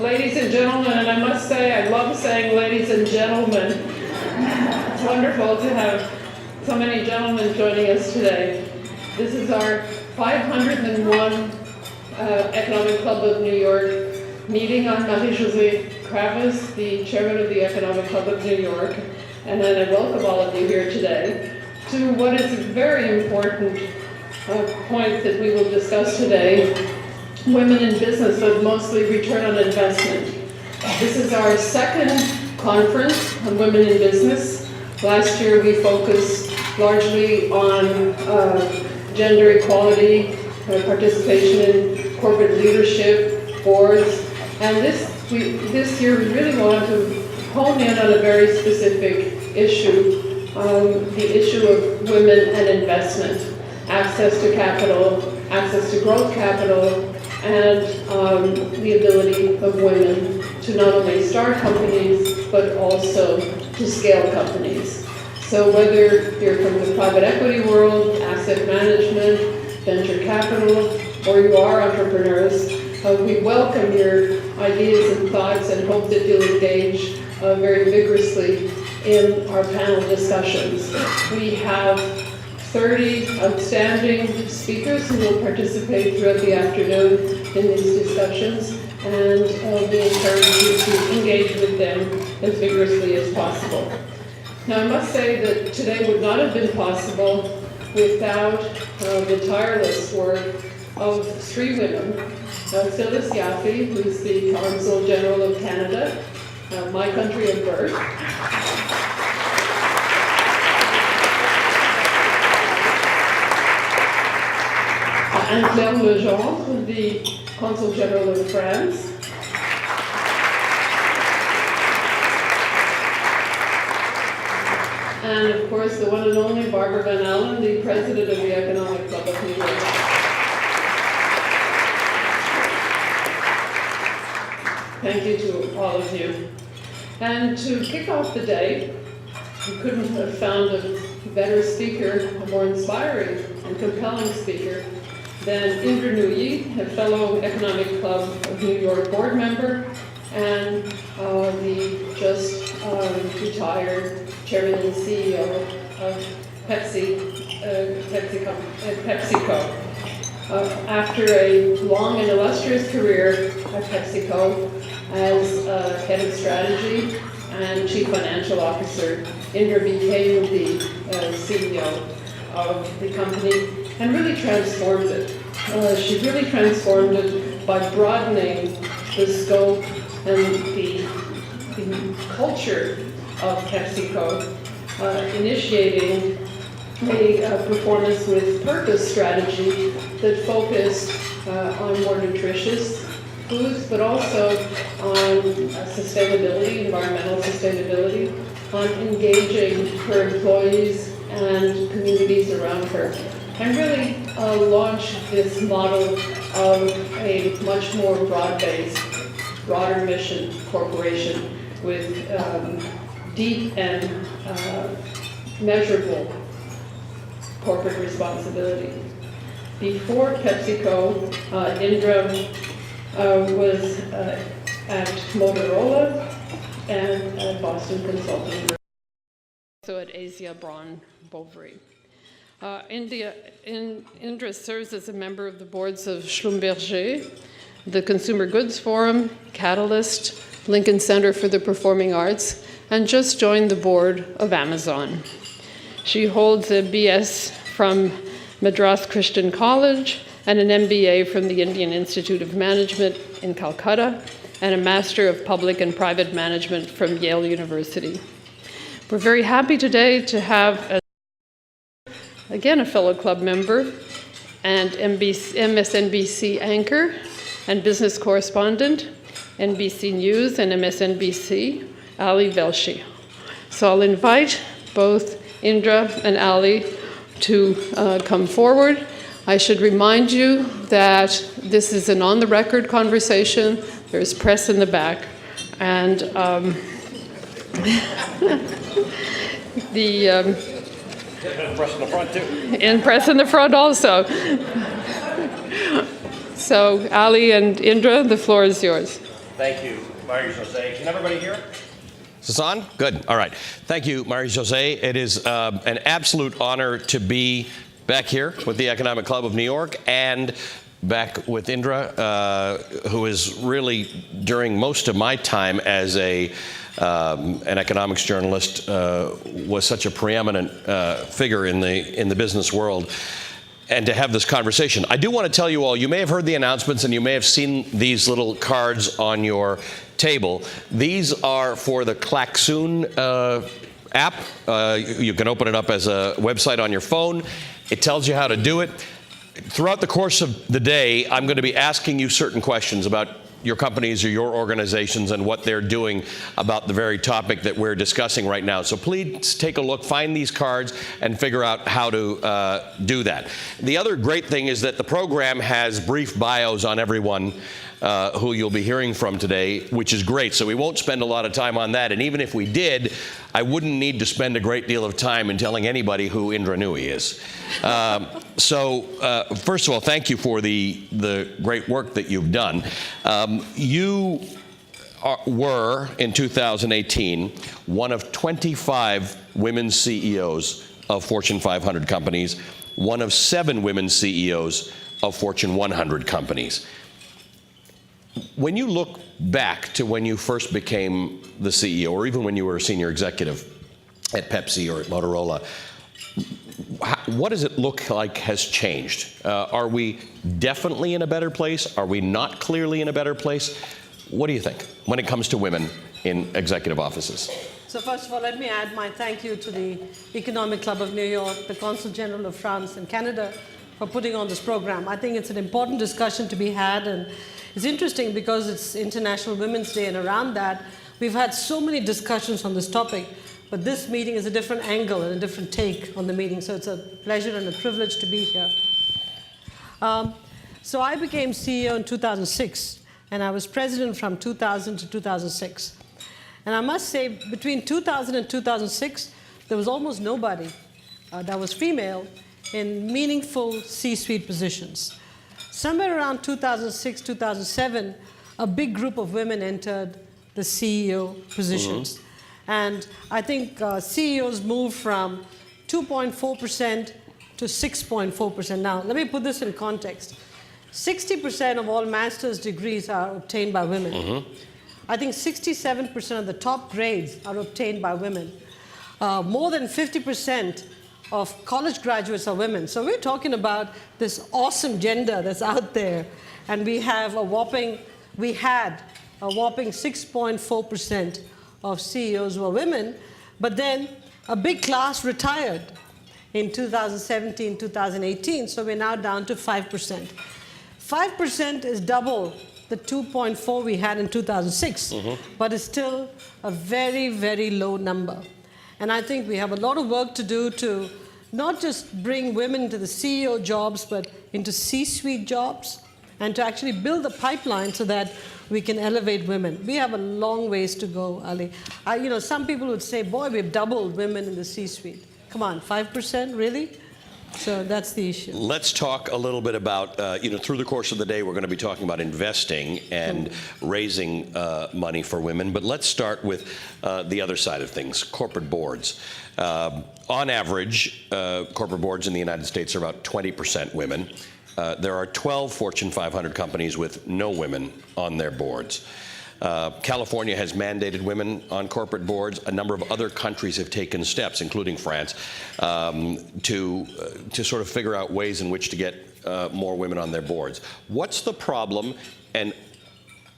Ladies and gentlemen, and I must say, I love saying ladies and gentlemen. It's wonderful to have so many gentlemen joining us today. This is our 501 Economic Club of New York meeting. I'm Marie-Josée Kravis, the chairman of the Economic Club of New York, and then I welcome all of you here today to what is a very important point that we will discuss today: women in business, but mostly return on investment. This is our second conference on women in business. Last year we focused largely on gender equality, participation in corporate leadership, boards, and this year we really want to hone in on a very specific issue, the issue of women and investment, access to capital, access to growth capital, and the ability of women to not only start companies, but also to scale companies. So whether you're from the private equity world, asset management, venture capital, or you are entrepreneurs, we welcome your ideas and thoughts and hope that you'll engage very vigorously in our panel discussions. We have 30 outstanding speakers who will participate throughout the afternoon in these discussions, and we encourage you to engage with them as vigorously as possible. Now, I must say that today would not have been possible without the tireless work of three women. Phyllis Yaffe, who's the Consul General of Canada, my country of birth. Anne-Claire Legendre, the Consul General of France. And of course, the one and only Barbara Van Allen, the President of the Economic Club of New York. Thank you to all of you. And to kick off the day, we couldn't have found a better speaker, a more inspiring and compelling speaker than Indra Nooyi, a fellow Economic Club of New York board member, and the just retired chairman and CEO of PepsiCo. After a long and illustrious career at PepsiCo as head of strategy and chief financial officer, Indra became the CEO of the company and really transformed it. She really transformed it by broadening the scope and the culture of PepsiCo, initiating a performance with purpose strategy that focused on more nutritious foods, but also on sustainability, environmental sustainability, on engaging her employees and communities around her, and really launch this model of a much more broad-based, broader mission corporation with deep and measurable corporate responsibility. Before PepsiCo, Indra was at Moderator and at Boston Consulting Group, also at Asia Braun Bovary. Indra serves as a member of the boards of Schlumberger, the Consumer Goods Forum, Catalyst, Lincoln Center for the Performing Arts, and just joined the board of Amazon. She holds a BS from Madras Christian College and an MBA from the Indian Institute of Management in Calcutta, and a Master of Public and Private Management from Yale University. We're very happy today to have, again, a fellow club member and MSNBC anchor and business correspondent, NBC News and MSNBC, Ali Velshi. So I'll invite both Indra and Ali to come forward. I should remind you that this is an on-the-record conversation. There's press in the back, and press in the front too. And press in the front also. So Ali and Indra, the floor is yours. Thank you, Marie-Josée. Can everybody hear? Is this on? Good. All right. Thank you, Marie-Josée. It is an absolute honor to be back here with the Economic Club of New York and back with Indra, who is really, during most of my time as an economics journalist, was such a preeminent figure in the business world. And to have this conversation. I do want to tell you all, you may have heard the announcements and you may have seen these little cards on your table. These are for the Klaxoon app. You can open it up as a website on your phone. It tells you how to do it. Throughout the course of the day, I'm going to be asking you certain questions about your companies or your organizations and what they're doing about the very topic that we're discussing right now. So please take a look, find these cards, and figure out how to do that. The other great thing is that the program has brief bios on everyone who you'll be hearing from today, which is great. So we won't spend a lot of time on that. And even if we did, I wouldn't need to spend a great deal of time in telling anybody who Indra Nooyi is. First of all, thank you for the great work that you've done. You were, in 2018, one of 25 women CEOs of Fortune 500 companies, one of 7 women CEOs of Fortune 100 companies. When you look back to when you first became the CEO, or even when you were a senior executive at Pepsi or at Motorola, what does it look like has changed? Are we definitely in a better place? Are we not clearly in a better place? What do you think when it comes to women in executive offices? So first of all, let me add my thank you to the Economic Club of New York, the Consul General of France and Canada for putting on this program. I think it's an important discussion to be had, and it's interesting because it's International Women's Day, and around that, we've had so many discussions on this topic, but this meeting is a different angle and a different take on the meeting, so it's a pleasure and a privilege to be here. So I became CEO in 2006, and I was president from 2000 to 2006. And I must say, between 2000 and 2006, there was almost nobody that was female in meaningful C-suite positions. Somewhere around 2006, 2007, a big group of women entered the CEO positions. Mm-hmm. And I think CEOs moved from 2.4% to 6.4%. Now, let me put this in context. 60% of all master's degrees are obtained by women. Mm-hmm. I think 67% of the top grades are obtained by women. More than 50% of college graduates are women. So we're talking about this awesome gender that's out there. And we had a whopping 6.4% of CEOs were women. But then a big class retired in 2017, 2018. So we're now down to 5%. 5% is double the 2.4 we had in 2006, mm-hmm. but it's still a very, very low number. And I think we have a lot of work to do to not just bring women into the CEO jobs, but into C-suite jobs, and to actually build a pipeline so that we can elevate women. We have a long ways to go, Ali. Some people would say, boy, we've doubled women in the C-suite. Come on, 5%, really? So that's the issue. Let's talk a little bit about, through the course of the day, we're going to be talking about investing and raising money for women. But let's start with the other side of things, corporate boards. On average, corporate boards in the United States are about 20% women. There are 12 Fortune 500 companies with no women on their boards. California has mandated women on corporate boards. A number of other countries have taken steps, including France, to sort of figure out ways in which to get more women on their boards. What's the problem, and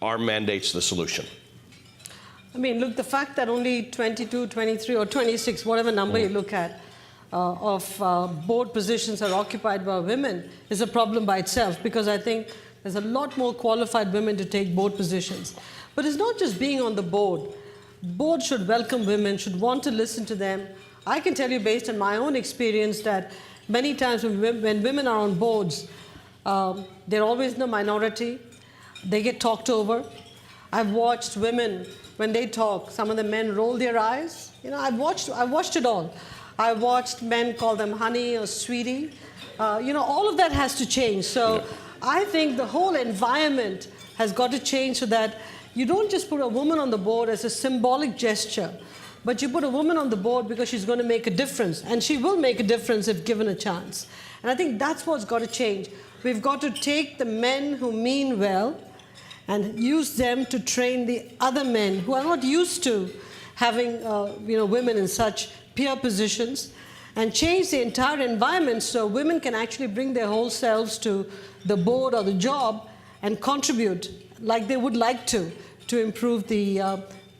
are mandates the solution? I mean, look, the fact that only 22, 23, or 26, whatever number you look at, of board positions are occupied by women is a problem by itself, because I think there's a lot more qualified women to take board positions. But it's not just being on the board. Boards should welcome women, should want to listen to them. I can tell you, based on my own experience, that many times when women are on boards, they're always in the minority. They get talked over. I've watched women, when they talk, some of the men roll their eyes. I've watched it all. I watched men call them honey or sweetie. All of that has to change. So I think the whole environment has got to change so that you don't just put a woman on the board as a symbolic gesture, but you put a woman on the board because she's going to make a difference, and she will make a difference if given a chance. And I think that's what's got to change. We've got to take the men who mean well and use them to train the other men who are not used to having women in such peer positions, and change the entire environment so women can actually bring their whole selves to the board or the job and contribute like they would like to improve the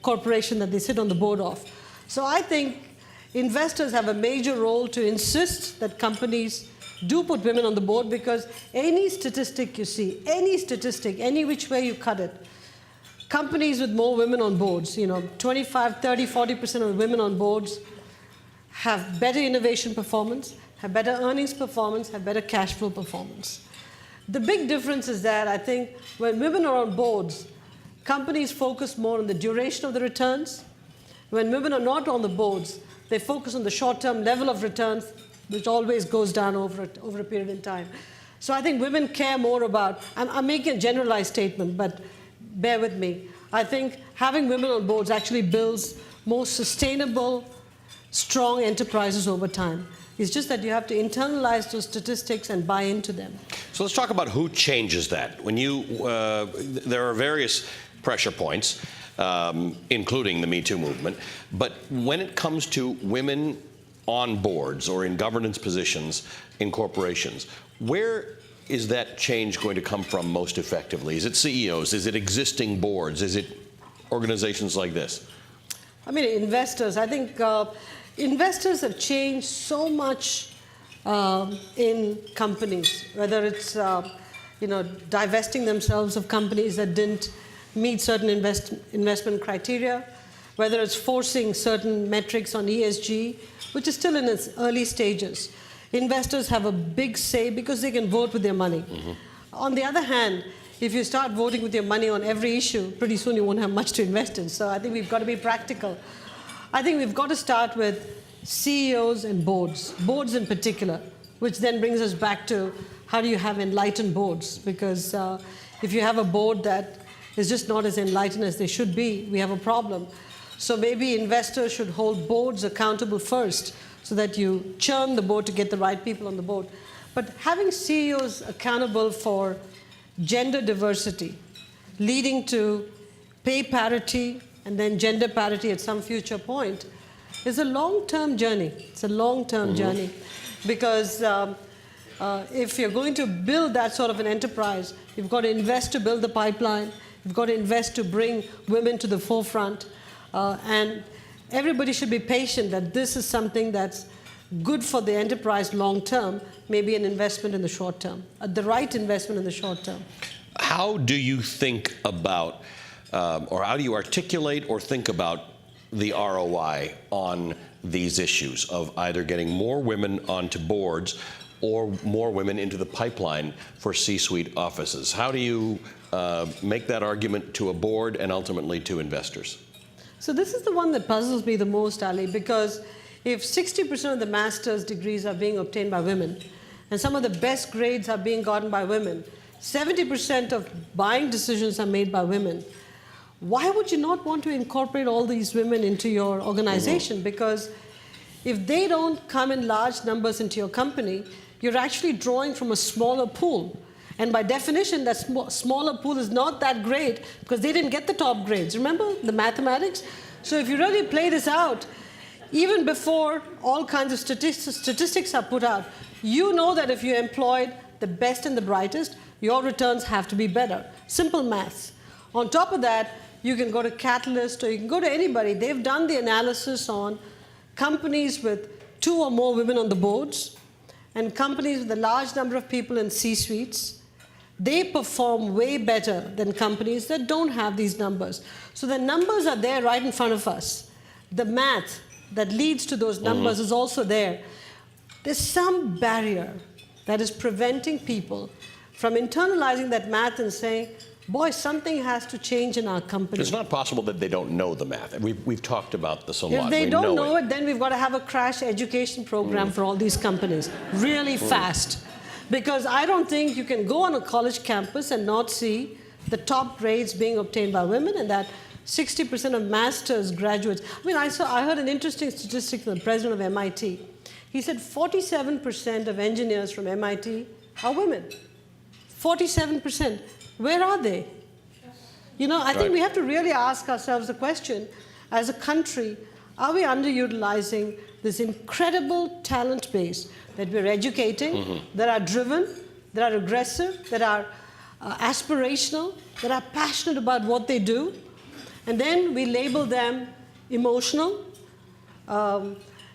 corporation that they sit on the board of. So I think investors have a major role to insist that companies do put women on the board, because any statistic you see, any statistic, any which way you cut it, companies with more women on boards, 25, 30, 40% of women on boards have better innovation performance, have better earnings performance, have better cash flow performance. The big difference is that I think when women are on boards, companies focus more on the duration of the returns. When women are not on the boards, they focus on the short-term level of returns, which always goes down over a period in time. So I think women care more about, I'm making a generalized statement, but bear with me. I think having women on boards actually builds more sustainable, strong enterprises over time. It's just that you have to internalize those statistics and buy into them. So let's talk about who changes that. When there are various pressure points, including the Me Too movement, but when it comes to women on boards or in governance positions in corporations, where is that change going to come from most effectively? Is it CEOs? Is it existing boards? Is it organizations like this? I mean, investors. I think investors have changed so much in companies, whether it's divesting themselves of companies that didn't meet certain investment criteria, whether it's forcing certain metrics on ESG, which is still in its early stages. Investors have a big say because they can vote with their money. Mm-hmm. On the other hand, if you start voting with your money on every issue, pretty soon you won't have much to invest in. So I think we've got to be practical. I think we've got to start with CEOs and boards in particular, which then brings us back to how do you have enlightened boards? Because if you have a board that is just not as enlightened as they should be, we have a problem. So maybe investors should hold boards accountable first so that you churn the board to get the right people on the board. But having CEOs accountable for gender diversity, leading to pay parity and then gender parity at some future point, is a long-term journey. It's a long-term journey. Because if you're going to build that sort of an enterprise, you've got to invest to build the pipeline. You've got to invest to bring women to the forefront. And everybody should be patient that this is something that's good for the enterprise long-term, maybe an investment in the short term, the right investment in the short term. How do you think about, or how do you articulate or think about the ROI on these issues of either getting more women onto boards or more women into the pipeline for C-suite offices? How do you make that argument to a board and ultimately to investors? So this is the one that puzzles me the most, Ali, because if 60% of the master's degrees are being obtained by women, and some of the best grades are being gotten by women, 70% of buying decisions are made by women, why would you not want to incorporate all these women into your organization? Because if they don't come in large numbers into your company, you're actually drawing from a smaller pool. And by definition, that smaller pool is not that great because they didn't get the top grades. Remember the mathematics? So if you really play this out, even before all kinds of statistics are put out, you know that if you employed the best and the brightest, your returns have to be better. Simple maths. On top of that, you can go to Catalyst or you can go to anybody. They've done the analysis on companies with 2 or more women on the boards and companies with a large number of people in C-suites. They perform way better than companies that don't have these numbers. So the numbers are there right in front of us. The math that leads to those numbers is also there. There's some barrier that is preventing people from internalizing that math and saying, boy, something has to change in our company. It's not possible that they don't know the math. We've talked about this a lot. If they don't know it, then we've got to have a crash education program for all these companies, really fast. Because I don't think you can go on a college campus and not see the top grades being obtained by women, and that 60% of master's graduates. I mean, I heard an interesting statistic from the president of MIT. He said 47% of engineers from MIT are women. 47%. Where are they? You know, I think we have to really ask ourselves the question, as a country, are we underutilizing this incredible talent base that we're educating, that are driven, that are aggressive, that are aspirational, that are passionate about what they do, and then we label them emotional,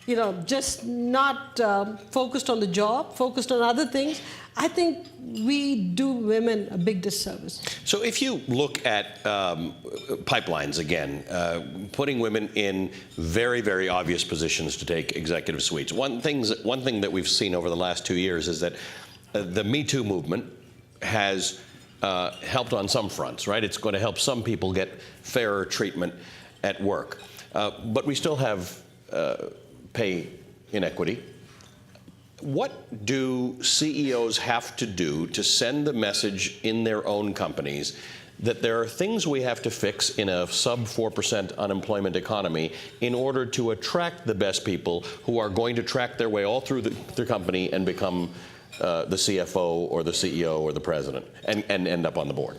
you know, just not focused on the job, focused on other things. I think we do women a big disservice. So if you look at pipelines again, putting women in very, very obvious positions to take executive suites, one thing that we've seen over the last 2 years is that the Me Too movement has helped on some fronts, right? It's going to help some people get fairer treatment at work. But we still have pay inequity. What do CEOs have to do to send the message in their own companies that there are things we have to fix in a sub 4% unemployment economy in order to attract the best people who are going to track their way all through the company and become the CFO or the CEO or the president and end up on the board?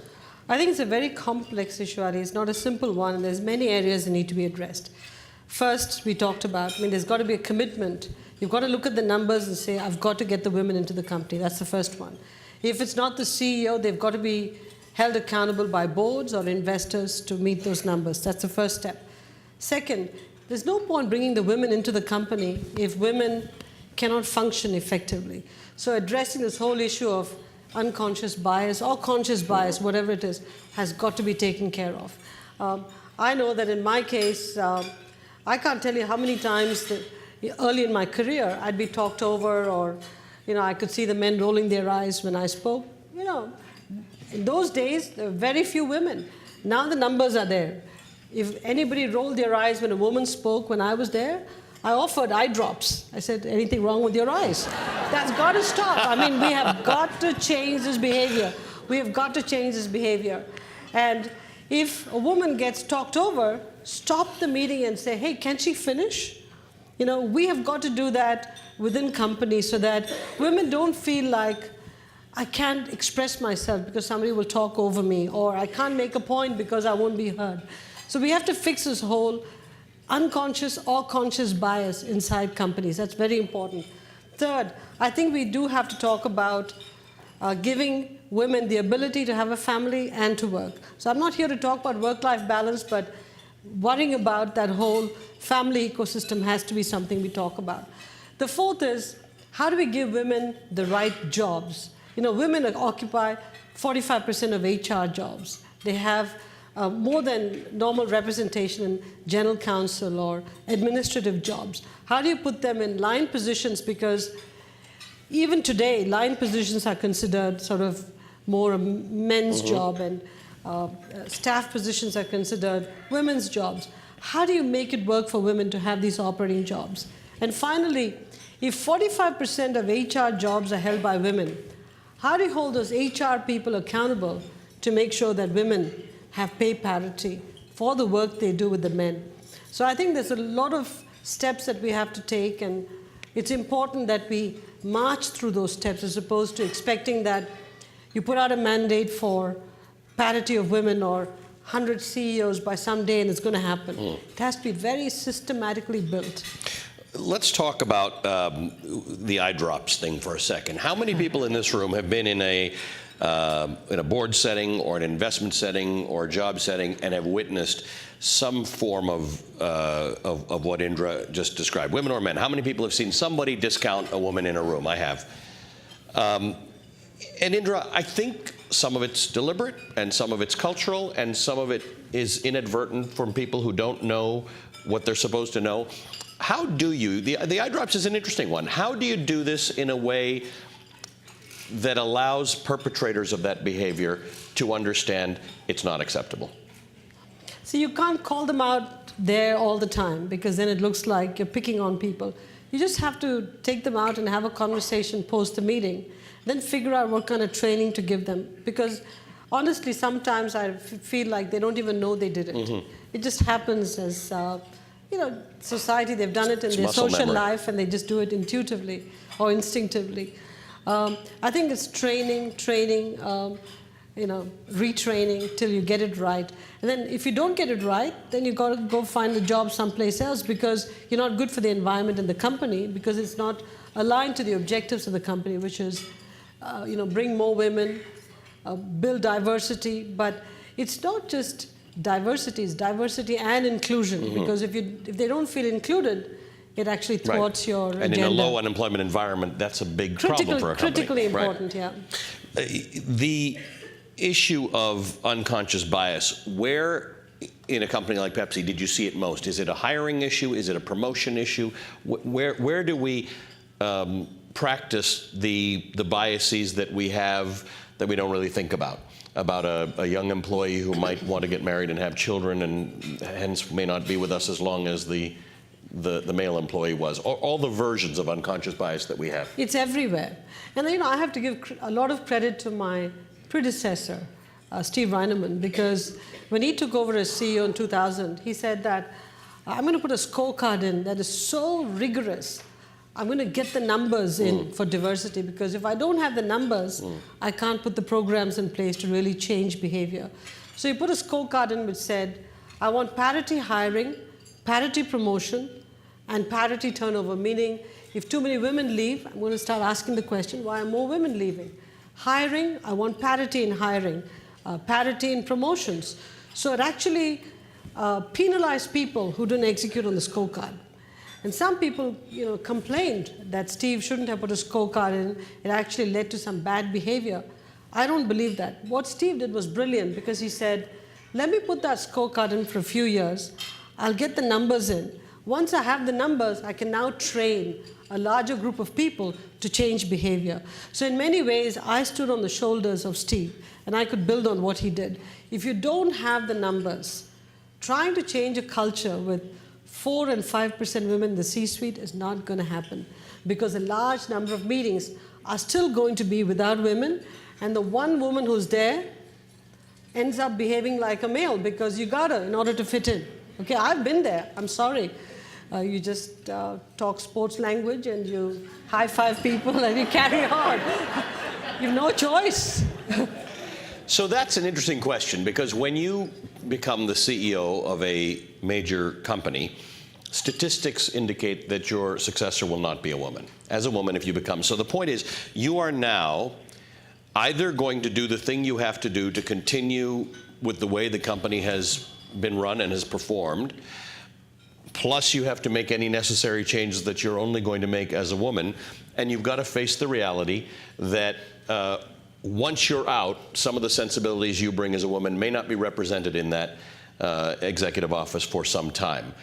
I think it's a very complex issue, Ari. It's not a simple one, and there's many areas that need to be addressed. First, we talked about, I mean, there's got to be a commitment. You've got to look at the numbers and say, I've got to get the women into the company. That's the first one. If it's not the CEO, they've got to be held accountable by boards or investors to meet those numbers. That's the first step. Second, there's no point bringing the women into the company if women cannot function effectively. So addressing this whole issue of unconscious bias or conscious bias, whatever it is, has got to be taken care of. I know that in my case, I can't tell you how many times that early in my career I'd be talked over, or you know, I could see the men rolling their eyes when I spoke. You know, in those days there were very few women. Now the numbers are there. If anybody rolled their eyes when a woman spoke when I was there, I offered eye drops. I said, anything wrong with your eyes? That's got to stop. I mean, we have got to change this behavior. We have got to change this behavior. And if a woman gets talked over, stop the meeting and say, hey, can she finish? You know, we have got to do that within companies so that women don't feel like I can't express myself because somebody will talk over me, or I can't make a point because I won't be heard. So we have to fix this whole unconscious or conscious bias inside companies. That's very important. Third, I think we do have to talk about giving women the ability to have a family and to work. So I'm not here to talk about work-life balance, but worrying about that whole family ecosystem has to be something we talk about. The fourth is, how do we give women the right jobs? You know, women occupy 45% of HR jobs. They have more than normal representation in general counsel or administrative jobs. How do you put them in line positions? Because even today, line positions are considered sort of more a men's job, and staff positions are considered women's jobs. How do you make it work for women to have these operating jobs? And finally, if 45% of HR jobs are held by women, how do you hold those HR people accountable to make sure that women have pay parity for the work they do with the men? So I think there's a lot of steps that we have to take, and it's important that we march through those steps as opposed to expecting that you put out a mandate for parity of women or 100 CEOs by some day and it's going to happen. It has to be very systematically built. Let's talk about the eye drops thing for a second. How many people in this room have been in a board setting or an investment setting or a job setting and have witnessed some form of what Indra just described, women or men? How many people have seen somebody discount a woman in a room? I have. And Indra, I think some of it's deliberate and some of it's cultural and some of it is inadvertent from people who don't know what they're supposed to know. How do you, the eye drops is an interesting one. How do you do this in a way that allows perpetrators of that behavior to understand it's not acceptable? So you can't call them out there all the time, because then it looks like you're picking on people. You just have to take them out and have a conversation post the meeting, then figure out what kind of training to give them. Because honestly, sometimes I feel like they don't even know they did it. It just happens as, society, they've done it in their muscle social memory. life, and they just do it intuitively or instinctively. I think it's training, retraining till you get it right. And then if you don't get it right, then you've got to go find a job someplace else, because you're not good for the environment and the company, because it's not aligned to the objectives of the company, which is, bring more women, build diversity. But it's not just diversity, it's diversity and inclusion, because if they don't feel included, it actually thwarts your agenda. And in a low unemployment environment, that's a big problem for a company. Critically important, yeah. The issue of unconscious bias, where in a company like Pepsi did you see it most? Is it a hiring issue? Is it a promotion issue? Where do we practice the biases that we have that we don't really think about a young employee who might want to get married and have children and hence may not be with us as long as the male employee was, or all the versions of unconscious bias that we have? It's everywhere. And I have to give a lot of credit to my predecessor, Steve Reinemund, because when he took over as CEO in 2000, he said that I'm going to put a scorecard in that is so rigorous. I'm going to get the numbers in for diversity, because if I don't have the numbers, I can't put the programs in place to really change behavior. So he put a scorecard in which said, I want parity hiring, parity promotion, and parity turnover, meaning if too many women leave, I'm going to start asking the question, why are more women leaving? Hiring, I want parity in hiring, parity in promotions. So it actually penalized people who didn't execute on the scorecard. And some people, complained that Steve shouldn't have put a scorecard in. It actually led to some bad behavior. I don't believe that. What Steve did was brilliant, because he said, let me put that scorecard in for a few years. I'll get the numbers in. Once I have the numbers, I can now train a larger group of people to change behavior. So in many ways, I stood on the shoulders of Steve, and I could build on what he did. If you don't have the numbers, trying to change a culture with 4 and 5% women in the C-suite is not going to happen, because a large number of meetings are still going to be without women, and the one woman who's there ends up behaving like a male, because you gotta in order to fit in. Okay, I've been there. I'm sorry. You just talk sports language and you high-five people and you carry on. You have no choice. So that's an interesting question, because when you become the CEO of a major company, statistics indicate that your successor will not be a woman. As a woman, if you become. So the point is, you are now either going to do the thing you have to do to continue with the way the company has been run and has performed, plus you have to make any necessary changes that you're only going to make as a woman, and you've got to face the reality that once you're out, some of the sensibilities you bring as a woman may not be represented in that executive office for some time.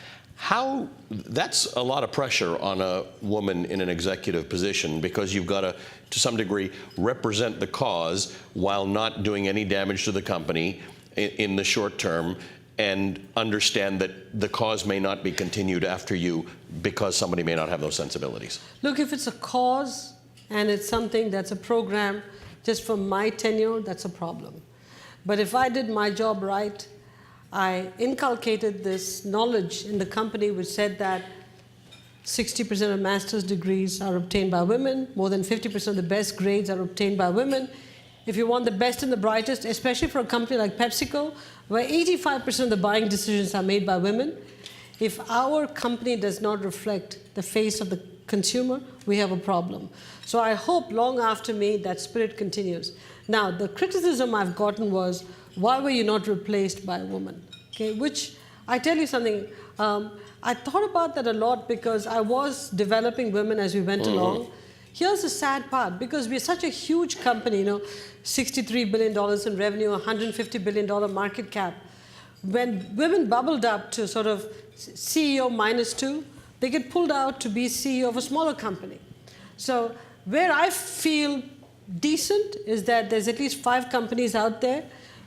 That's a lot of pressure on a woman in an executive position, because you've got to some degree, represent the cause while not doing any damage to the company in the short term, and understand that the cause may not be continued after you because somebody may not have those sensibilities. Look, if it's a cause and it's something that's a program just for my tenure, that's a problem. But if I did my job right, I inculcated this knowledge in the company which said that 60% of master's degrees are obtained by women, more than 50% of the best grades are obtained by women. If you want the best and the brightest, especially for a company like PepsiCo, where 85% of the buying decisions are made by women, if our company does not reflect the face of the consumer, we have a problem. So I hope long after me that spirit continues. Now, the criticism I've gotten was, why were you not replaced by a woman? Okay, which, I tell you something, I thought about that a lot, because I was developing women as we went along. Here's the sad part, because we're such a huge company, $63 billion in revenue, $150 billion market cap. When women bubbled up to sort of CEO -2, they get pulled out to be CEO of a smaller company. So where I feel decent is that there's at least 5 companies out there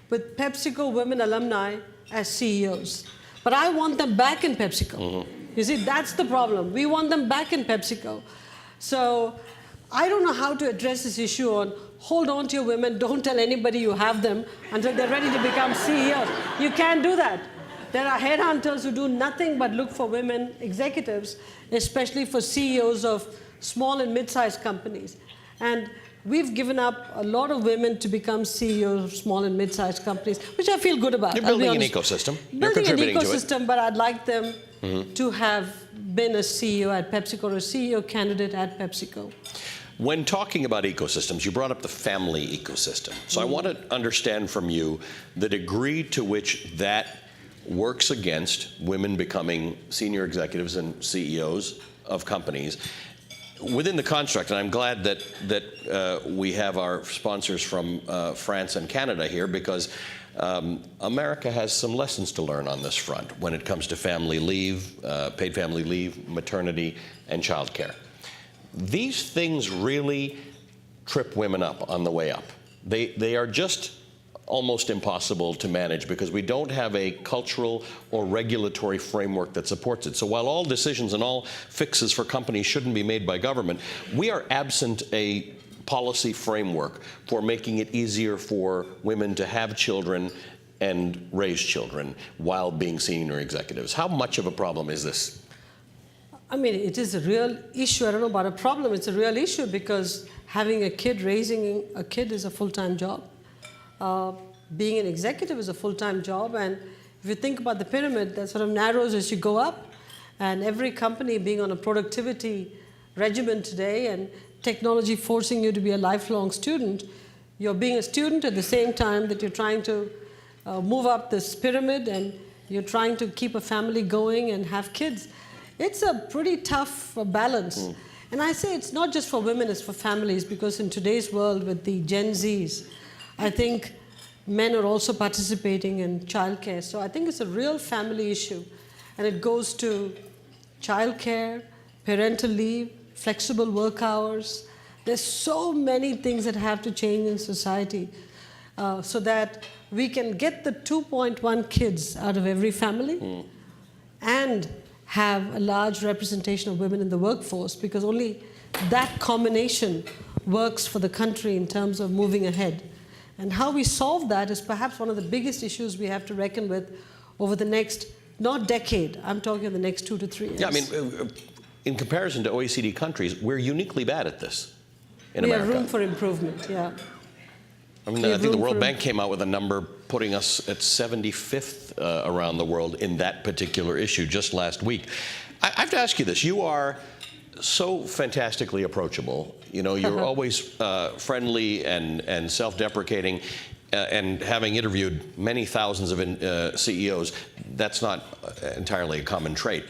with PepsiCo women alumni as CEOs. But I want them back in PepsiCo. You see, that's the problem. We want them back in PepsiCo. So I don't know how to address this issue on hold on to your women, don't tell anybody you have them until they're ready to become CEOs. You can't do that. There are headhunters who do nothing but look for women executives, especially for CEOs of small and mid-sized companies. And we've given up a lot of women to become CEOs of small and mid-sized companies, which I feel good about. You're building an ecosystem. You're contributing to it. Building an ecosystem, but I'd like them to have been a CEO at PepsiCo or a CEO candidate at PepsiCo. When talking about ecosystems, you brought up the family ecosystem. So I want to understand from you the degree to which that works against women becoming senior executives and CEOs of companies within the construct. And I'm glad that we have our sponsors from France and Canada here, because America has some lessons to learn on this front when it comes to family leave, paid family leave, maternity, and childcare. These things really trip women up on the way up. They are just almost impossible to manage because we don't have a cultural or regulatory framework that supports it. So while all decisions and all fixes for companies shouldn't be made by government, we are absent a policy framework for making it easier for women to have children and raise children while being senior executives. How much of a problem is this? I mean, it is a real issue. I don't know about a problem. It's a real issue because having a kid, raising a kid is a full-time job. Being an executive is a full-time job. And if you think about the pyramid, that sort of narrows as you go up. And every company being on a productivity regimen today and technology forcing you to be a lifelong student, you're being a student at the same time that you're trying to move up this pyramid and you're trying to keep a family going and have kids. It's a pretty tough balance. And I say it's not just for women, it's for families, because in today's world with the Gen Zs, I think men are also participating in childcare. So I think it's a real family issue. And it goes to childcare, parental leave, flexible work hours. There's so many things that have to change in society so that we can get the 2.1 kids out of every family and have a large representation of women in the workforce, because only that combination works for the country in terms of moving ahead. And how we solve that is perhaps one of the biggest issues we have to reckon with over the next, not decade, I'm talking of the next 2 to 3 years. Yeah, I mean, in comparison to OECD countries, we're uniquely bad at this in America. We have room for improvement, yeah. I mean, I think the World Bank came out with a number putting us at 75th around the world in that particular issue just last week. I have to ask you this. You are so fantastically approachable. You know, you're always friendly and self-deprecating, and having interviewed many thousands of CEOs, that's not entirely a common trait.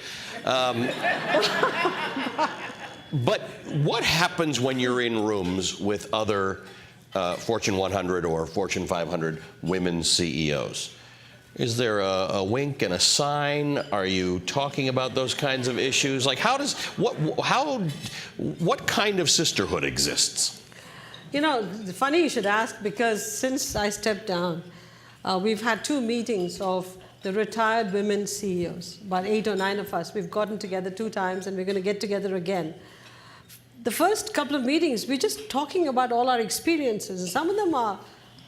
But what happens when you're in rooms with other Fortune 100 or Fortune 500 women CEOs? Is there a wink and a sign? Are you talking about those kinds of issues? Like, what kind of sisterhood exists? You know, it's funny you should ask, because since I stepped down, we've had 2 meetings of the retired women CEOs, about 8 or 9 of us. We've gotten together 2 times, and we're going to get together again. The first couple of meetings, we're just talking about all our experiences. And some of them are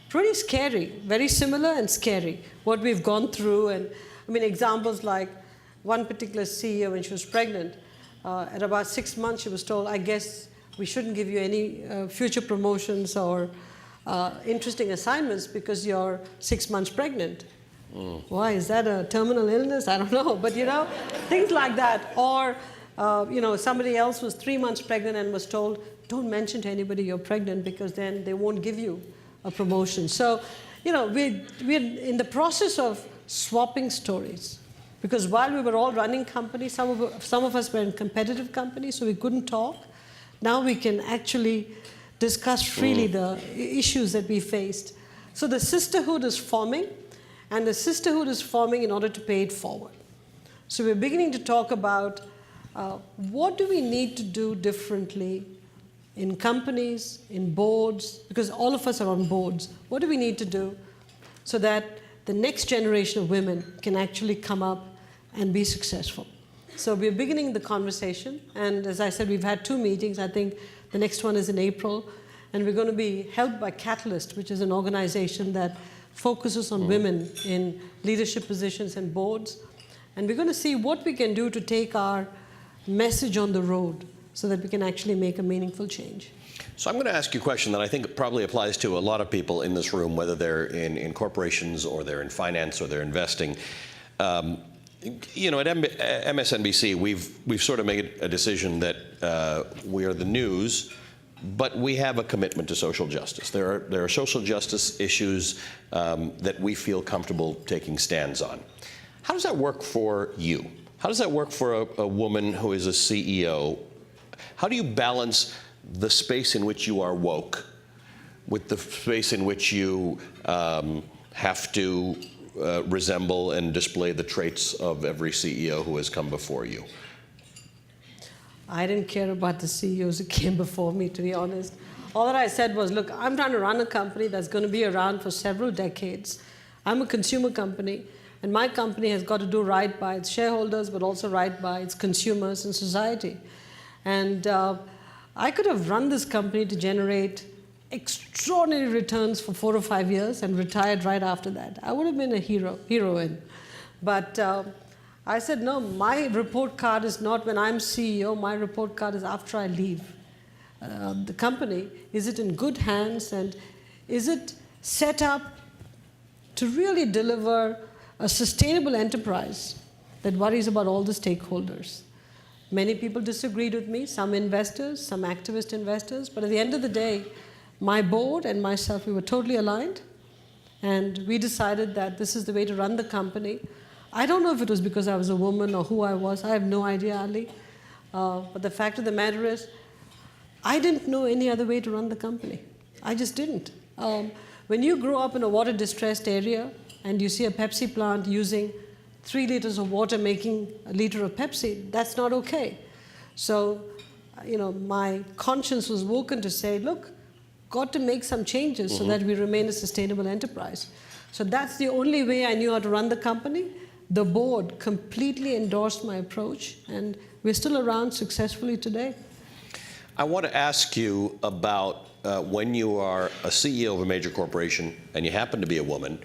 pretty scary, very similar and scary, what we've gone through. And I mean, examples like one particular CEO, when she was pregnant, at about 6 months, she was told, I guess we shouldn't give you any future promotions or interesting assignments because you're 6 months pregnant. Why? Is that a terminal illness? I don't know. But, you know, things like that. Or, you know, somebody else was 3 months pregnant and was told, don't mention to anybody you're pregnant because then they won't give you a promotion. So, you know, we're in the process of swapping stories. Because while we were all running companies, some of us were in competitive companies, so we couldn't talk. Now we can actually discuss freely the issues that we faced. So the sisterhood is forming, and the sisterhood is forming in order to pay it forward. So we're beginning to talk about what do we need to do differently in companies, in boards, because all of us are on boards. What do we need to do so that the next generation of women can actually come up and be successful? So we're beginning the conversation, and as I said, we've had 2 meetings. I think the next one is in April, And we're going to be helped by Catalyst, which is an organization that focuses on women in leadership positions and boards. And we're going to see what we can do to take our message on the road so that we can actually make a meaningful change. So I'm going to ask you a question that I think probably applies to a lot of people in this room, whether they're in corporations or they're in finance or they're investing. You know, at MSNBC, we've sort of made a decision that we are the news, but we have a commitment to social justice. There are social justice issues that we feel comfortable taking stands on. How does that work for you? How does that work for a woman who is a CEO? How do you balance the space in which you are woke with the space in which you have to resemble and display the traits of every CEO who has come before you? I didn't care about the CEOs who came before me, to be honest. All that I said was, look, I'm trying to run a company that's going to be around for several decades. I'm a consumer company, and my company has got to do right by its shareholders, but also right by its consumers and society. And I could have run this company to generate extraordinary returns for 4 or 5 years and retired right after that. I would have been a heroine. But I said, no, my report card is not when I'm CEO. My report card is after I leave the company. Is it in good hands, and is it set up to really deliver a sustainable enterprise that worries about all the stakeholders? Many people disagreed with me, some investors, some activist investors, but at the end of the day, my board and myself, we were totally aligned, and we decided that this is the way to run the company. I don't know if it was because I was a woman or who I was. I have no idea, Ali. But the fact of the matter is, I didn't know any other way to run the company. I just didn't. When you grow up in a water-distressed area and you see a Pepsi plant using 3 liters of water making a liter of Pepsi, that's not okay. So, you know, my conscience was woken to say, look, got to make some changes so that we remain a sustainable enterprise. So that's the only way I knew how to run the company. The board completely endorsed my approach, and we're still around successfully today. I want to ask you about when you are a CEO of a major corporation and you happen to be a woman,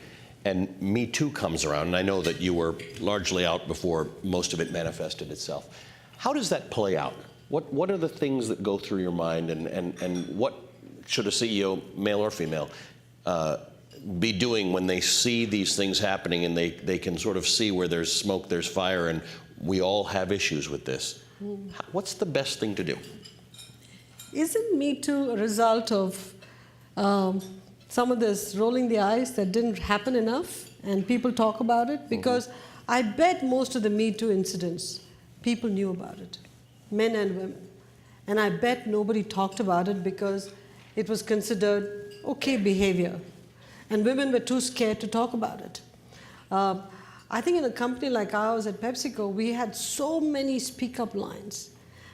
and Me Too comes around, and I know that you were largely out before most of it manifested itself. How does that play out? What are the things that go through your mind, and what should a CEO, male or female, be doing when they see these things happening and they can sort of see where there's smoke, there's fire, and we all have issues with this? What's the best thing to do? Isn't Me Too a result of some of this rolling the eyes that didn't happen enough and people talk about it? Because I bet most of the Me Too incidents, people knew about it, men and women. And I bet nobody talked about it because it was considered okay behavior. And women were too scared to talk about it. I think in a company like ours at PepsiCo, we had so many speak-up lines.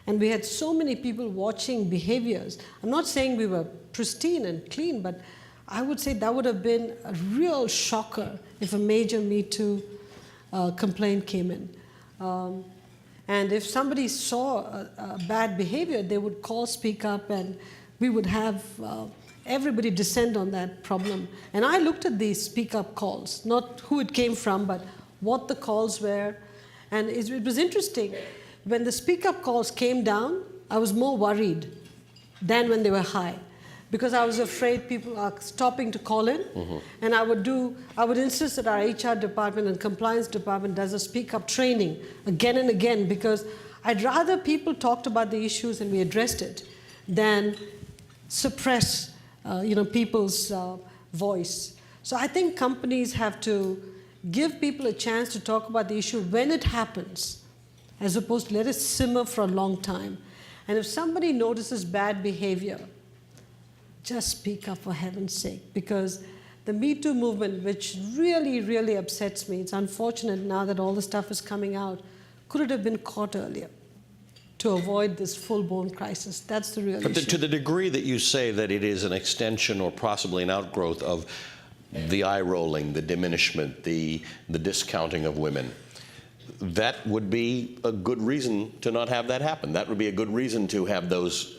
And we had so many people watching behaviors. I'm not saying we were pristine and clean, but I would say that would have been a real shocker if a major Me Too complaint came in. And if somebody saw a bad behavior, they would call Speak Up, and we would have everybody descend on that problem. And I looked at these Speak Up calls, not who it came from, but what the calls were. And it was interesting. When the Speak Up calls came down, I was more worried than when they were high, because I was afraid people are stopping to call in. And I would insist that our HR department and compliance department does a Speak Up training again and again, because I'd rather people talked about the issues and we addressed it than suppress people's voice. So I think companies have to give people a chance to talk about the issue when it happens, as opposed to let it simmer for a long time. And if somebody notices bad behavior, just speak up, for heaven's sake. Because the Me Too movement, which really, really upsets me, it's unfortunate now that all the stuff is coming out, could it have been caught earlier to avoid this full-blown crisis? That's the real issue. But to the degree that you say that it is an extension or possibly an outgrowth of the eye-rolling, the diminishment, the discounting of women, that would be a good reason to not have that happen. That would be a good reason to have those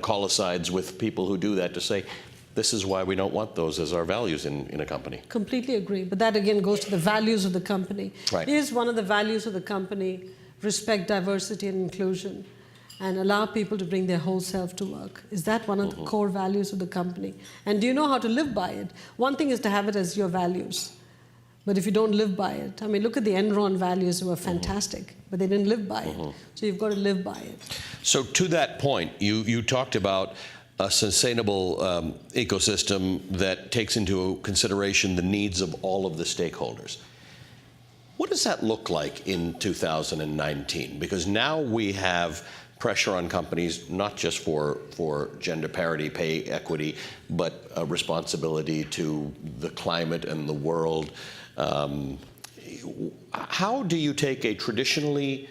call-asides with people who do that to say, this is why we don't want those as our values in a company. Completely agree. But that again goes to the values of the company. Right. Is one of the values of the company respect diversity and inclusion and allow people to bring their whole self to work? Is that one of the core values of the company? And do you know how to live by it? One thing is to have it as your values. But if you don't live by it, I mean, look at the Enron values, they were fantastic, but they didn't live by it. So you've got to live by it. So to that point, you talked about a sustainable ecosystem that takes into consideration the needs of all of the stakeholders. What does that look like in 2019? Because now we have pressure on companies, not just for gender parity, pay equity, but a responsibility to the climate and the world. How do you take a traditionally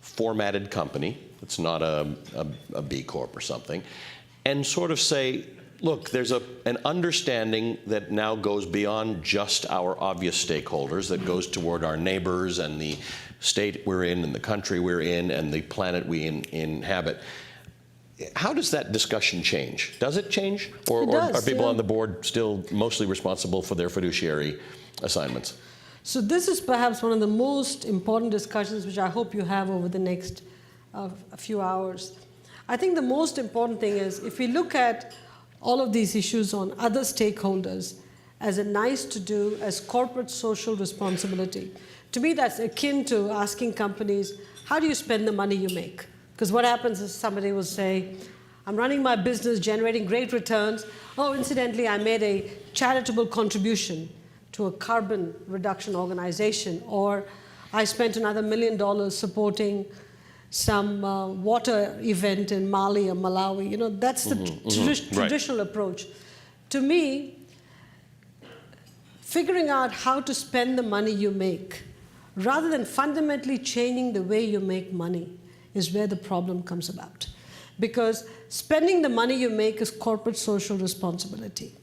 formatted company, it's not a B Corp or something, and sort of say, look, there's an understanding that now goes beyond just our obvious stakeholders, that goes toward our neighbors and the state we're in and the country we're in and the planet we inhabit. How does that discussion change? Does it change? Or are people on the board still mostly responsible for their fiduciary assignments? So this is perhaps one of the most important discussions which I hope you have over the next a few hours. I think the most important thing is if we look at all of these issues on other stakeholders as a nice to do, as corporate social responsibility, to me that's akin to asking companies, how do you spend the money you make? Because what happens is somebody will say, I'm running my business, generating great returns. Oh, incidentally, I made a charitable contribution to a carbon reduction organization, or I spent another $1 million supporting some water event in Mali or Malawi. That's the traditional approach. To me, figuring out how to spend the money you make, rather than fundamentally changing the way you make money, is where the problem comes about. Because spending the money you make is corporate social responsibility.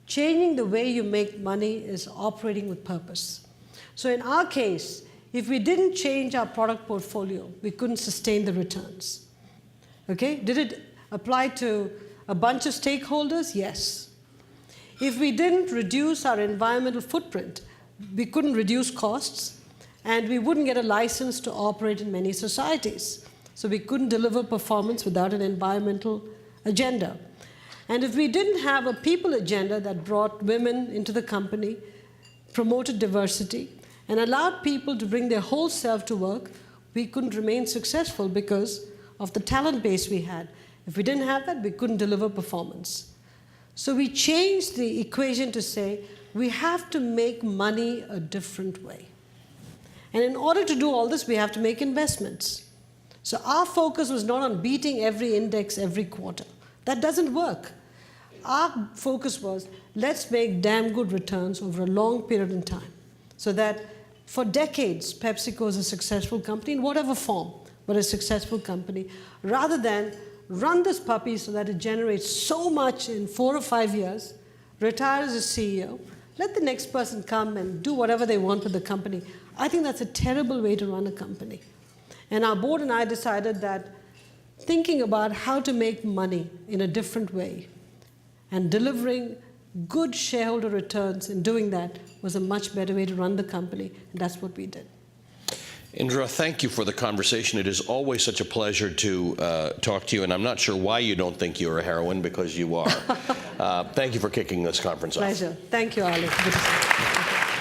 Changing the way you make money is operating with purpose. So in our case, if we didn't change our product portfolio, we couldn't sustain the returns. Okay? Did it apply to a bunch of stakeholders? Yes. If we didn't reduce our environmental footprint, we couldn't reduce costs, and we wouldn't get a license to operate in many societies. So we couldn't deliver performance without an environmental agenda. And if we didn't have a people agenda that brought women into the company, promoted diversity, and allowed people to bring their whole self to work, we couldn't remain successful because of the talent base we had. If we didn't have that, we couldn't deliver performance. So we changed the equation to say, we have to make money a different way. And in order to do all this, we have to make investments. So our focus was not on beating every index every quarter. That doesn't work. Our focus was, let's make damn good returns over a long period in time, so that for decades, PepsiCo is a successful company in whatever form, but a successful company, rather than run this puppy so that it generates so much in 4 or 5 years, retire as a CEO, let the next person come and do whatever they want with the company. I think that's a terrible way to run a company. And our board and I decided that thinking about how to make money in a different way and delivering good shareholder returns in doing that was a much better way to run the company, and that's what we did. Indra, thank you for the conversation. It is always such a pleasure to talk to you, and I'm not sure why you don't think you're a heroine, because you are. Thank you for kicking this conference off. Pleasure. Thank you, Ali. Good to see you.